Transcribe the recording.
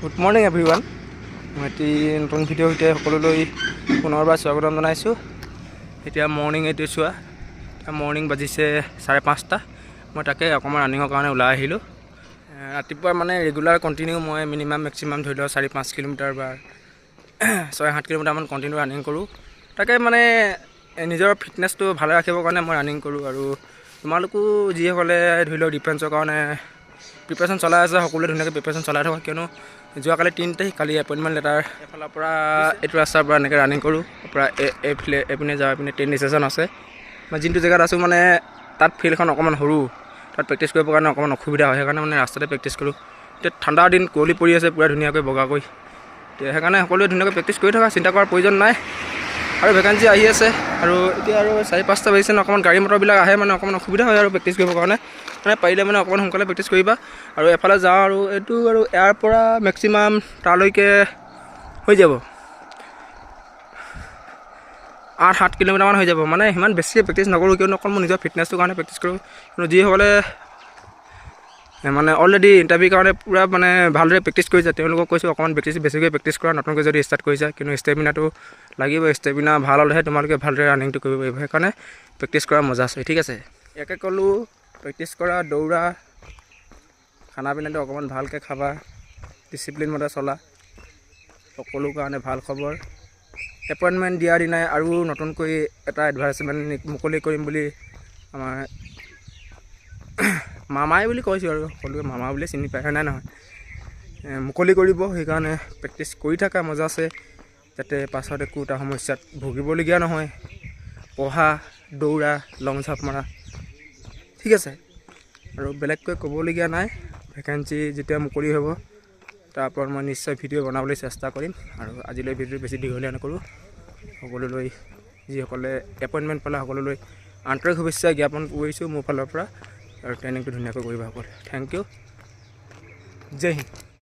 Good morning everyone. মই এটি নতুন ভিডিঅ'ৰ সৈতে সকলোলৈ পুনৰবাৰ স্বাগতম জনাইছোঁ। এতিয়া মৰ্ণিং এইটো চোৱা, মৰ্ণিং বাজিছে 5:30। মই তাকে অকণমান ৰানিঙৰ কাৰণে ওলাই আহিলোঁ। ৰাতিপুৱা মানে ৰেগুলাৰ কণ্টিনিউ মই মেক্সিমাম ধৰি লওক 4-5 কিলোমিটাৰ বা 6-7 কিলোমিটাৰমান কণ্টিনিউ ৰানিং কৰোঁ। তাকে মানে নিজৰ ফিটনেছটো ভালে ৰাখিবৰ কাৰণে মই ৰানিং কৰোঁ। আৰু তোমালোকো যিসকলে ধৰি লওক ডিফেন্সৰ কাৰণে প্ৰিপেৰেশ্যন চলাই আছে, সকলোৱে ধুনীয়াকৈ প্ৰিপেৰেশ্যন চলাই থকা, কিয়নো যোৱাকালি 3 তাৰিখ, কালি এপইণ্টমেণ্ট লেটাৰ এফালৰ পৰা এইটো ৰাস্তাৰ পৰা এনেকৈ ৰানিং কৰোঁ। পৰা এইপিনে যাওঁ, এইপিনে ট্ৰেইন ষ্টেচন আছে। মই যোনটো জেগাত আছোঁ মানে তাত ফিল্ডখন অকণমান সৰু, তাত প্ৰেক্টিছ কৰিবৰ কাৰণে অকণমান অসুবিধা হয়। সেইকাৰণে মানে ৰাস্তাতে প্ৰেক্টিছ কৰোঁ। এতিয়া ঠাণ্ডাৰ দিন, কুঁৱলী পৰি আছে পূৰা ধুনীয়াকৈ বগাকৈ। সেইকাৰণে সকলোৱে ধুনীয়াকৈ প্ৰেক্টিছ কৰি থকা, চিন্তা কৰাৰ প্ৰয়োজন নাই। আৰু ভেকেঞ্চি আহি আছে, আৰু এতিয়া আৰু 4-5টা বাজিছে ন, অকণমান গাড়ী মটৰবিলাক আহে, মানে অকণমান অসুবিধা হয় আৰু প্ৰেক্টিছ কৰিবৰ কাৰণে। মানে পাৰিলে মানে অকণমান সোনকালে প্ৰেক্টিছ কৰিবা। আৰু এফালে যাওঁ, আৰু এইটো আৰু ইয়াৰ পৰা মেক্সিমাম তালৈকে হৈ যাব 8-7 কিলোমিটাৰমান হৈ যাব। মানে সিমান বেছিকৈ প্ৰেক্টিছ নকৰোঁ, কিয়নো অকল মোৰ নিজৰ ফিটনেছটোৰ কাৰণে প্ৰেক্টিছ কৰোঁ। কিন্তু যিসকলে মানে অলৰেডি ইণ্টাৰভিউৰ কাৰণে পূৰা মানে ভালদৰে প্ৰেক্টিছ কৰিছে, তেওঁলোকক কৈছোঁ অকণমান বেছিকৈ প্ৰেক্টিছ কৰা, নতুনকৈ যদি ষ্টাৰ্ট কৰিছে। কিন্তু ষ্টেমিনাটো লাগিব, ষ্টেমিনা ভাল হ'লেহে তোমালোকে ভালদৰে ৰানিংটো কৰিব পাৰিব। সেইকাৰণে প্ৰেক্টিছ কৰা মজা আছে, ঠিক আছে। একে ক'লোঁ, প্ৰেক্টিছ কৰা, দৌৰা, খানা পিনাটো অকণমান ভালকৈ খাবা, ডিচিপ্লিন মতে চলা, সকলো কাৰণে ভাল খবৰ। এপইণ্টমেণ্ট দিয়াৰ দিনাই আৰু নতুনকৈ এটা এডভাৰটাইজমেণ্ট মুকলি কৰিম বুলি আমাৰ মামাই বুলি কৈছোঁ, আৰু সকলোৱে মামা বুলি চিনি পায়, নাই নহয়, মুকলি কৰিব। সেইকাৰণে প্ৰেক্টিছ কৰি থকা মজা আছে, যাতে পাছত একো এটা সমস্যাত ভুগিবলগীয়া নহয়। পঢ়া, দৌৰা, লং জাম্প মাৰা, ঠিক আছে। আৰু বেলেগকৈ ক'বলগীয়া নাই। ভেকেঞ্চি যেতিয়া মুকলি হ'ব তাৰ ওপৰত মই নিশ্চয় ভিডিঅ' বনাবলৈ চেষ্টা কৰিম। আৰু আজিলৈ ভিডিঅ'টো বেছি দীঘলীয়া নকৰোঁ। সকলোলৈ যিসকলে এপইণ্টমেণ্ট পালে সকলোলৈ আন্তৰিক শুভেচ্ছা জ্ঞাপন কৰিছোঁ মোৰ ফালৰ পৰা। আৰু ট্ৰেইনিংটো ধুনীয়াকৈ কৰিবা সকলোৱে। থেংক ইউ, জয় হিন্দ।